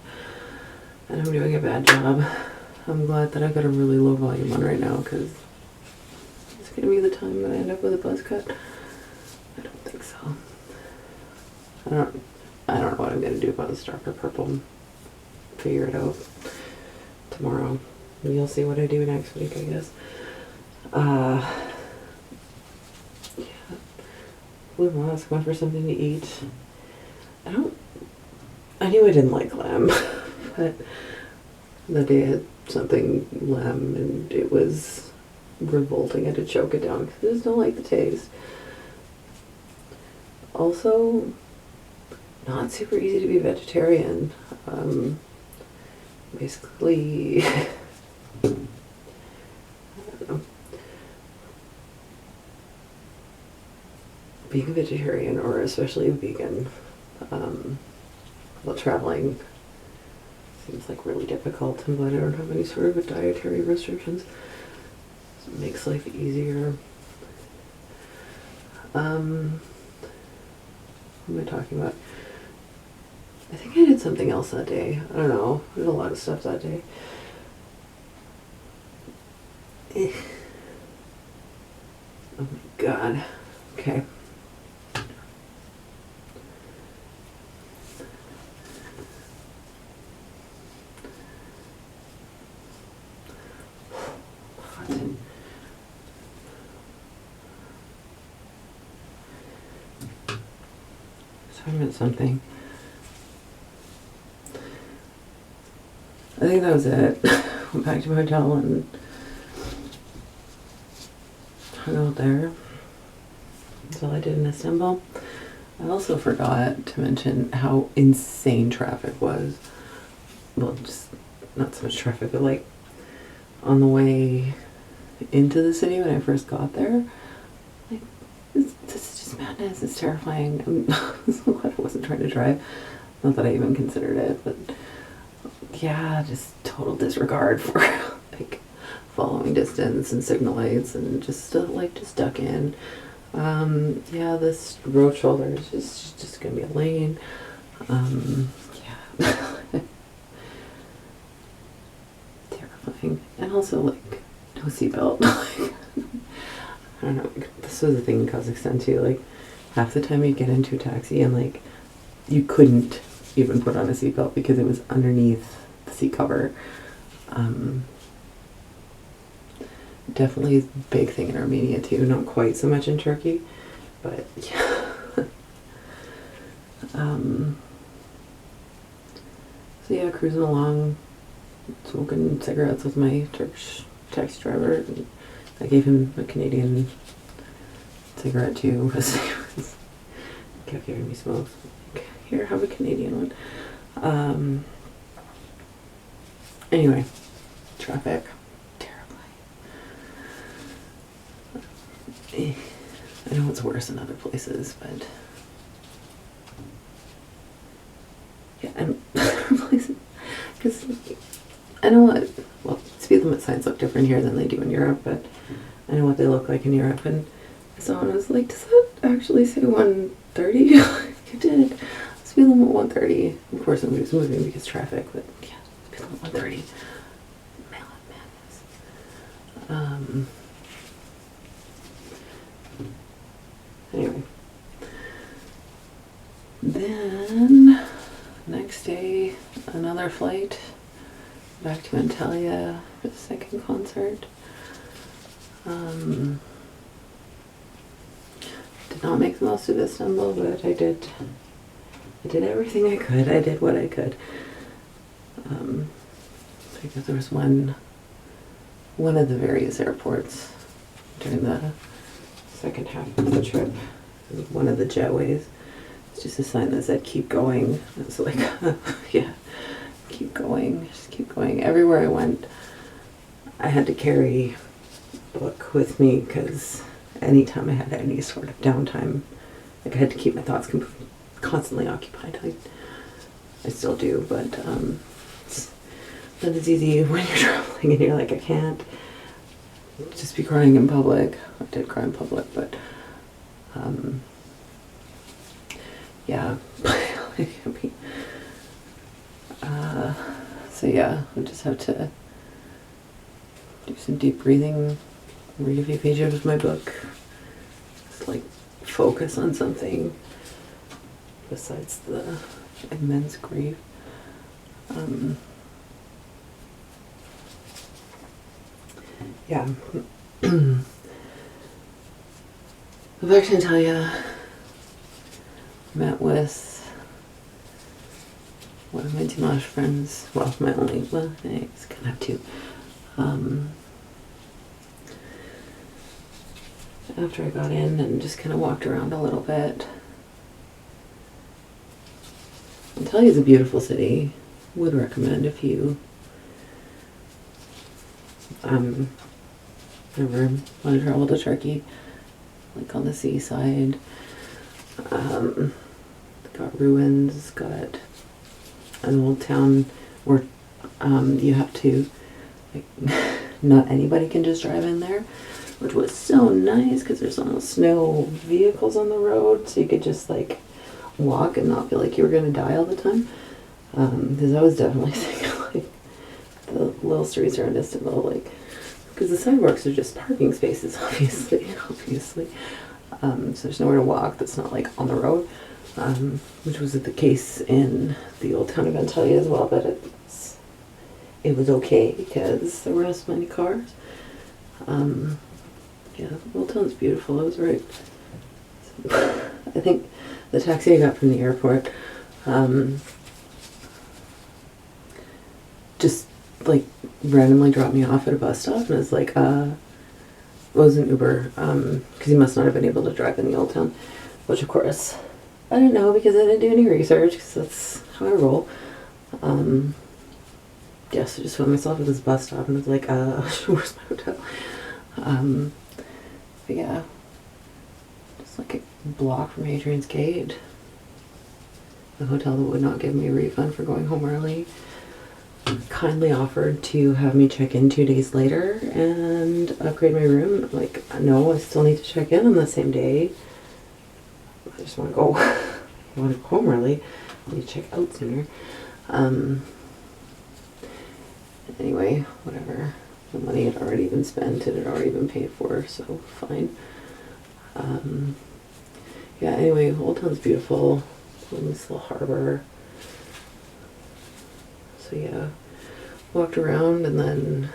and I'm doing a bad job. I'm glad that I've got a really low volume on right now, because it's gonna be the time that I end up with a buzz cut. I don't think so. I don't know what I'm gonna do about this darker purple. Figure it out tomorrow. You'll see what I do next week, I guess. Yeah. Blue Mosque, went for something to eat. I knew I didn't like lamb, but that day I had something lamb and it was revolting. I had to choke it down because I just don't like the taste. Also, not super easy to be vegetarian. Basically, I don't know. Being a vegetarian, or especially a vegan, while traveling seems like really difficult. I'm glad I don't have any sort of dietary restrictions. It makes life easier. What am I talking about? I think I did something else that day. I don't know. I did a lot of stuff that day. Oh my God. Okay. So I meant something. I think that was it. Went back to my hotel and hung out there. That's all I did in Istanbul. I also forgot to mention how insane traffic was. Well, just not so much traffic, but like on the way into the city when I first got there. Like, this is just madness. It's terrifying. I'm so glad I wasn't trying to drive. Not that I even considered it, but yeah, just total disregard for like following distance and signal lights, and just duck in. Yeah, this road shoulder is just gonna be a lane. Yeah. Terrifying. And also like no seatbelt. Like, I don't know, this was a thing in Kazakhstan too. Like half the time you get into a taxi and like you couldn't even put on a seatbelt because it was underneath the seat cover. Definitely a big thing in Armenia too, not quite so much in Turkey, but yeah. So yeah, cruising along, smoking cigarettes with my Turkish taxi driver. And I gave him a Canadian cigarette too, because he kept giving me smokes. Like, here, have a Canadian one. Anyway, traffic. I know it's worse in other places, but yeah, and places, because I know what, well, speed limit signs look different here than they do in Europe, but I know what they look like in Europe, and someone was like, does that actually say 130? It did. Speed limit 130. Of course, nobody's moving because traffic, but yeah, speed limit 130. Madness. Anyway, then next day, another flight back to Antalya for the second concert. Did not make the most of Istanbul, but I did everything I could. I did what I could. Because there was one of the various airports during the second half of the trip, one of the jetways. It's just a sign that said keep going. It's like, yeah, keep going, just keep going. Everywhere I went, I had to carry a book with me because anytime I had any sort of downtime, like I had to keep my thoughts constantly occupied. I still do, but it's not as easy when you're traveling and you're like, I can't just be crying in public. I did cry in public, but yeah. So yeah, I just have to do some deep breathing, read a few pages of my book, just like focus on something besides the immense grief. Yeah. Back to Natalia. Met with one of my Dimash friends. Well, I it's kind of two. After I got in and just kind of walked around a little bit. Antalya is a beautiful city. Would recommend if you ever want to travel to Turkey, like on the seaside. Got ruins, got an old town where you have to, like, not anybody can just drive in there, which was so nice because there's almost no vehicles on the road, so you could just like walk and not feel like you were going to die all the time. Because I was definitely thinking like the little streets around Istanbul, like, because the sidewalks are just parking spaces, obviously. So there's nowhere to walk that's not like on the road, which was the case in the old town of Antalya as well, but it was okay because there weren't so many cars. Yeah, the old town's beautiful. I was right. I think the taxi I got from the airport just like randomly dropped me off at a bus stop, and it was like, it was an Uber, because he must not have been able to drive in the old town, which of course I didn't know because I didn't do any research, because that's how I roll. Yeah, so I just found myself at this bus stop and was like, where's my hotel? But yeah, just like a block from Hadrian's Gate. The hotel that would not give me a refund for going home early kindly offered to have me check in 2 days later and upgrade my room. Like, no, I still need to check in on the same day. I just want to go. I want to go home early. I need to check out sooner. Anyway, whatever. The money had already been spent. It had already been paid for, so fine. Yeah, anyway, Old Town's beautiful. This little harbor. So yeah, walked around and then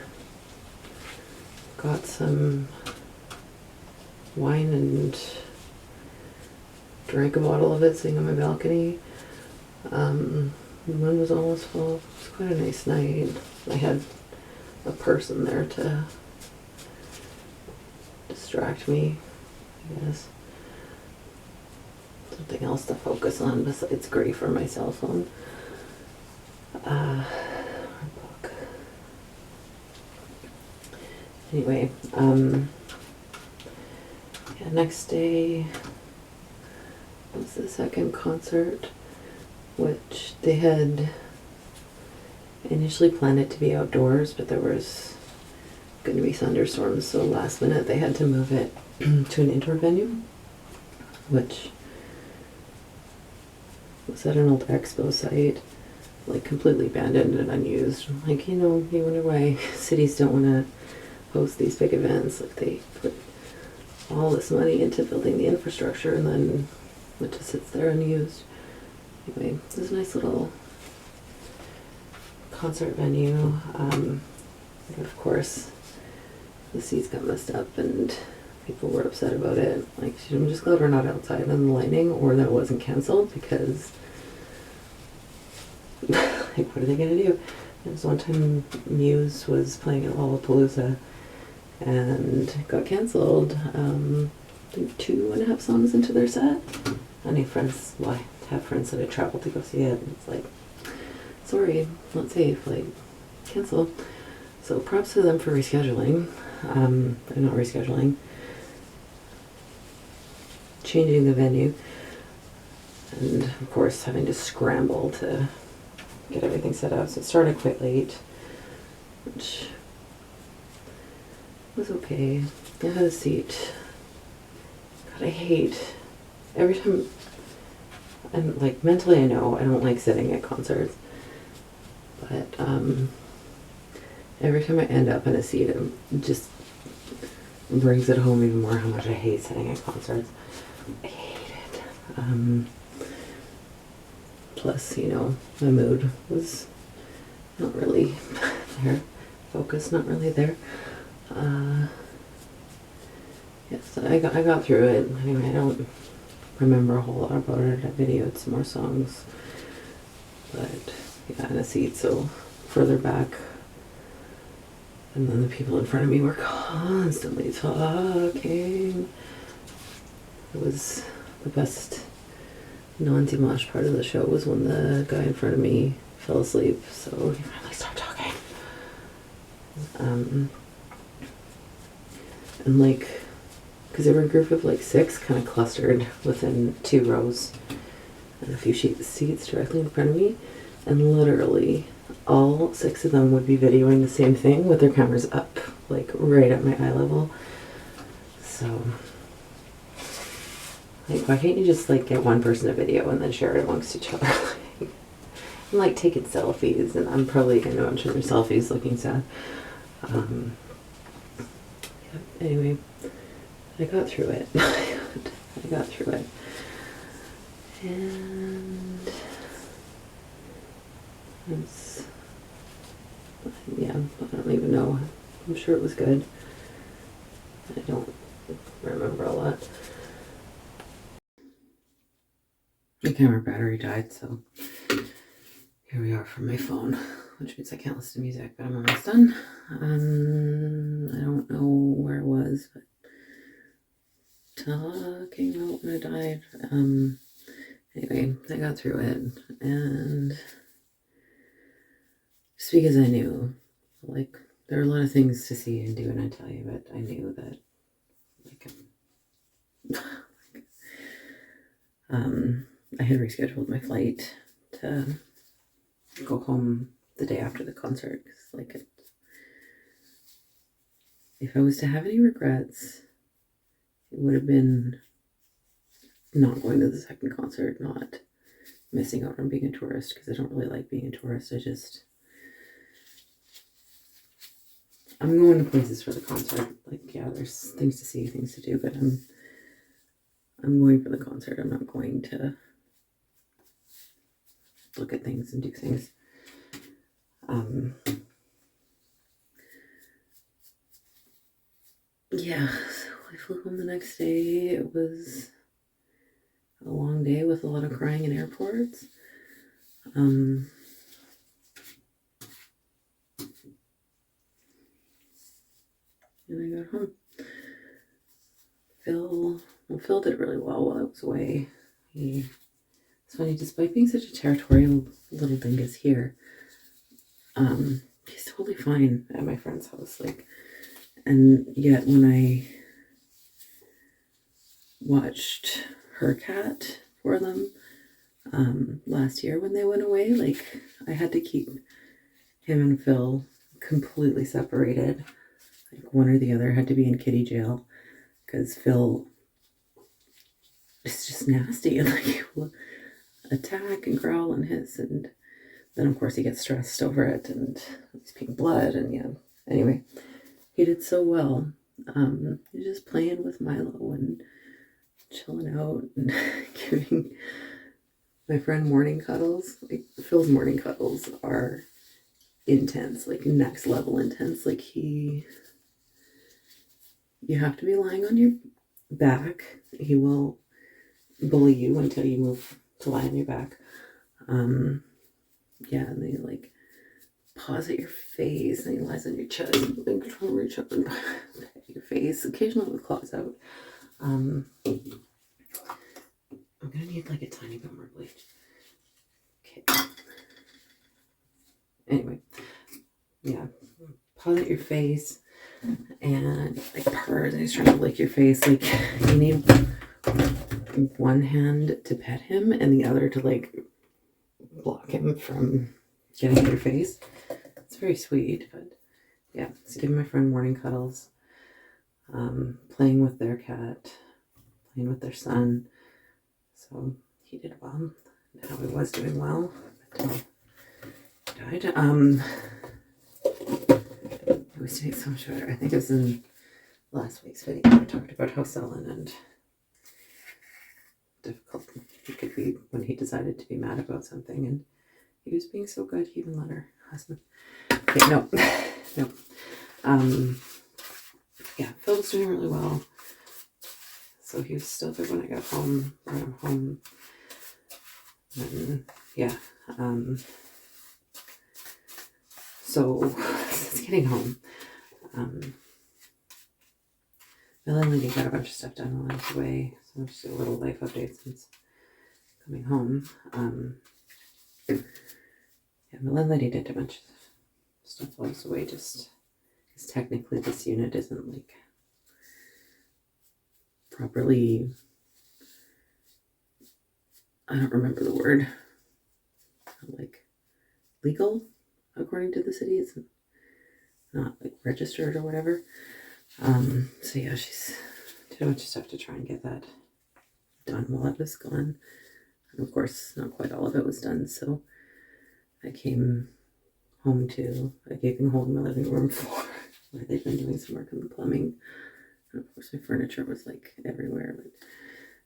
got some wine and drank a bottle of it sitting on my balcony. The moon was almost full. It was quite a nice night. I had a person there to distract me, I guess. Something else to focus on besides grief or my cell phone. Book. Anyway, yeah, next day was the second concert, which they had initially planned it to be outdoors, but there was going to be thunderstorms, so last minute they had to move it to an indoor venue, which was at an old expo site, like completely abandoned and unused. Like, you wonder why cities don't want to host these big events. Like, they put all this money into building the infrastructure and then it just sits there unused. Anyway, this is a nice little concert venue. But of course, the seats got messed up and people were upset about it. Like, I'm just glad we're not outside in the lightning, or that it wasn't canceled, because like, what are they gonna do? There was one time Muse was playing at Lollapalooza and got canceled. I think 2.5 songs into their set. I have friends that I traveled to go see it, and it's like, sorry, not safe, like, cancel. So props to them for rescheduling. They're not rescheduling, changing the venue, and of course having to scramble to get everything set up. So it started quite late, which was okay. I had a seat. God, I hate every time. And like, mentally I know I don't like sitting at concerts, but every time I end up in a seat, it just brings it home even more how much I hate sitting at concerts. I hate it. Plus, you know, my mood was not really there. Focus not really there. Yes, I got through it. Anyway, I don't remember a whole lot about it. I videoed some more songs, but yeah, in a seat so further back, and then the people in front of me were constantly talking. It was the best non-Dimash part of the show was when the guy in front of me fell asleep, so he finally stopped talking. And like, because they were a group of like 6 kind of clustered within 2 rows and a few seats directly in front of me, and literally all 6 of them would be videoing the same thing with their cameras up, like right at my eye level. So like, why can't you just like get one person a video and then share it amongst each other? And like taking selfies, and I'm probably gonna know I'm taking selfies looking sad. Yeah, anyway, I got through it. I got through it. And it's, yeah, I don't even know. I'm sure it was good. I don't remember a lot. My camera battery died, so here we are from my phone, which means I can't listen to music, but I'm almost done. I don't know where I was, but talking about when I died. Anyway, I got through it, and just because I knew, like, there are a lot of things to see and do, and I tell you, but I knew that, like, I had rescheduled my flight to go home the day after the concert, because, like, if I was to have any regrets, it would have been not going to the second concert, not missing out on being a tourist, because I don't really like being a tourist. I'm going to places for the concert. Like, yeah, there's things to see, things to do, but I'm going for the concert. I'm not going to look at things and do things. Yeah, so I flew home the next day. It was a long day with a lot of crying in airports. And I got home. Phil did really well while I was away. It's funny, despite being such a territorial little dingus here, he's totally fine at my friend's house. Like, and yet when I watched Her Cat for them last year when they went away, like, I had to keep him and Phil completely separated. Like, one or the other had to be in kitty jail, because Phil is just nasty. Like, he will attack and growl and hiss, and then of course he gets stressed over it, and he's peeing blood, and yeah. Anyway, he did so well. He's just playing with Milo and chilling out and giving my friend morning cuddles. Like, Phil's morning cuddles are intense, like next level intense. Like, he you have to be lying on your back. He will bully you until you move to lie on your back. Yeah, and they like paws at your face, and he lies on your chest, and trying to reach up and pet your face, occasionally with claws out. I'm gonna need like a tiny bit more bleach. Okay. Anyway, yeah, paws at your face and like purrs, and he's trying to lick your face. Like you need one hand to pet him and the other to like block him from getting in your face. It's very sweet, but yeah, so giving my friend morning cuddles, playing with their cat, playing with their son. So he did well. Now he was doing well, but he died. He was doing so much better. I think it was in last week's video. I talked about how sullen and difficult he could be when he decided to be mad about something, and he was being so good. He even let her husband. Okay, no. Yeah, Phil was doing really well. So he was still good when I got home, when I'm home. And yeah, so since getting home, my landlady got a bunch of stuff done while I was away. So I'll just do a little life update since coming home. Yeah, my landlady did a bunch of stuff while I was away, just because technically this unit isn't like properly, I don't remember the word, like legal according to the city. It's not like registered or whatever. So yeah, she's did a bunch of stuff to try and get that done while I was gone. And of course, not quite all of it was done, so I came home to a gaping hole in my living room floor where they've been doing some work on the plumbing. And of course, my furniture was like everywhere,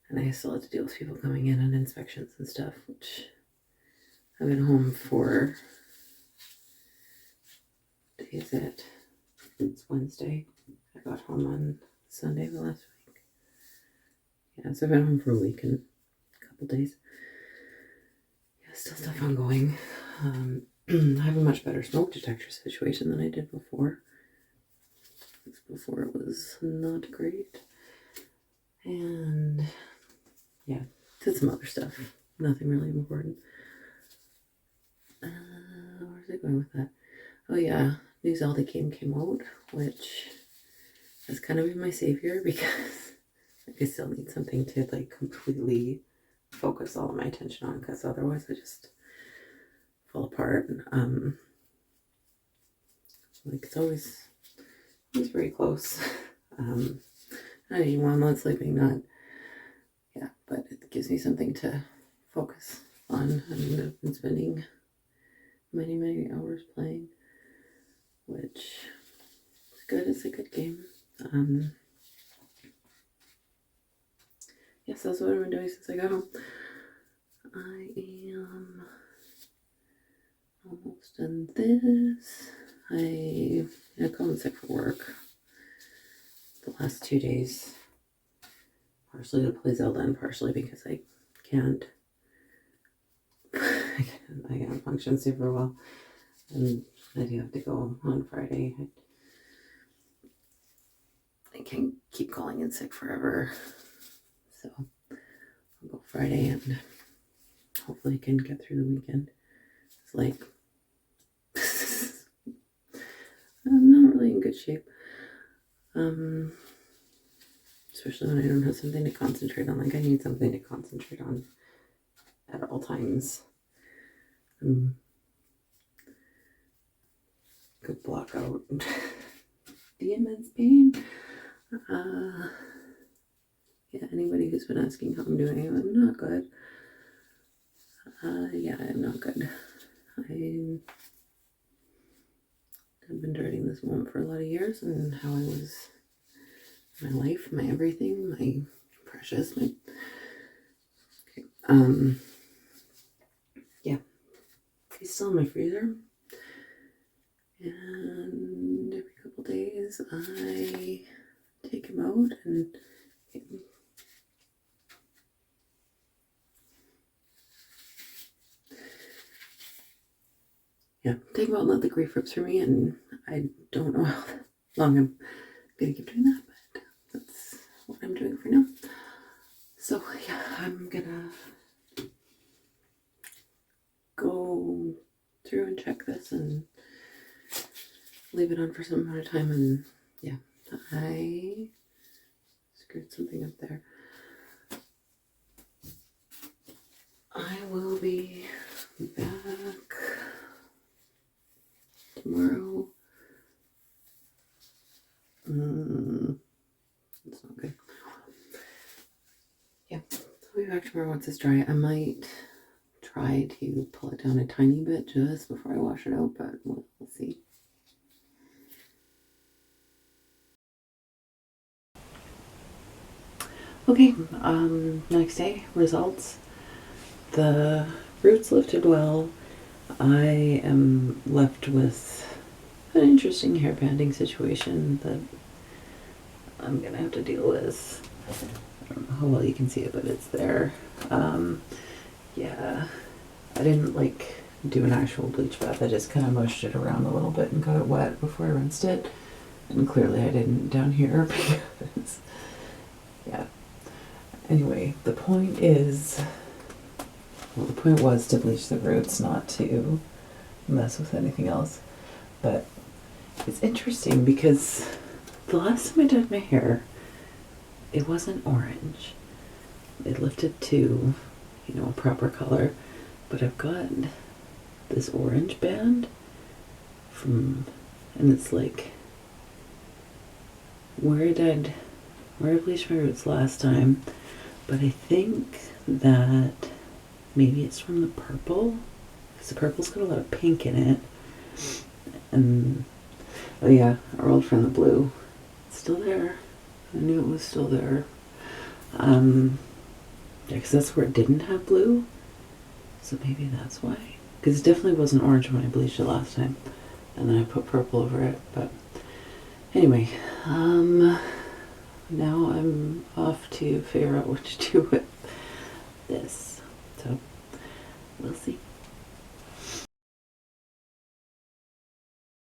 and I still had to deal with people coming in on inspections and stuff, which I've been home for, what day is it? It's Wednesday. I got home on Sunday of the last week. Yeah, so I've been home for a week and a couple days. Yeah, still stuff ongoing. I have a much better smoke detector situation than I did before. Before it was not great. And yeah, did some other stuff. Nothing really important. Where's it going with that? Oh yeah, new Zelda game came out, which has kind of been my savior because like, I still need something to like completely focus all of my attention on, because otherwise I just fall apart. Like it's always very close. Not eating well, not sleeping, not, yeah, but it gives me something to focus on. I mean, I've been spending many hours playing, which is good. It's a good game. Yes, that's what I've been doing since I got home. I am almost done this. I called in sick for work the last 2 days, partially to play Zelda and partially because I can't function super well, and I do have to go on Friday. I can't keep calling in sick forever, so I'll go Friday and hopefully I can get through the weekend. It's like I'm not really in good shape, especially when I don't have something to concentrate on. Like I need something to concentrate on at all times. Could block out the immense pain. Yeah, anybody who's been asking how I'm doing, I'm not good. Yeah, I'm not good. I've been dreading this moment for a lot of years, and how I was, my life, my everything, my precious, my, okay. Yeah, he's still in my freezer, and every couple days I take him out and take him out and let the grief rips for me. And I don't know how long I'm gonna keep doing that, but that's what I'm doing for now. So yeah, I'm gonna go through and check this and leave it on for some amount of time. And yeah, I screwed something up there. I will be back tomorrow. It's not good. Yeah, I'll be back tomorrow once it's dry. I might try to pull it down a tiny bit just before I wash it out, but we'll see. Okay, next day, results. The roots lifted well. I am left with an interesting hair banding situation that I'm gonna have to deal with. I don't know how well you can see it, but it's there. Yeah, I didn't do an actual bleach bath. I just kind of mushed it around a little bit and got it wet before I rinsed it. And clearly I didn't down here because, yeah. Anyway, the point was to bleach the roots, not to mess with anything else. But it's interesting because the last time I did my hair, it wasn't orange. It lifted to, a proper color. But I've got this orange band and it's like where I bleached my roots last time. But I think that maybe it's from the purple, because the purple's got a lot of pink in it. And, oh yeah, our old friend the blue, it's still there. I knew it was still there. Yeah, because that's where it didn't have blue. So maybe that's why. Because it definitely wasn't orange when I bleached it last time. And then I put purple over it. But anyway, now I'm off to figure out what to do with this. So we'll see.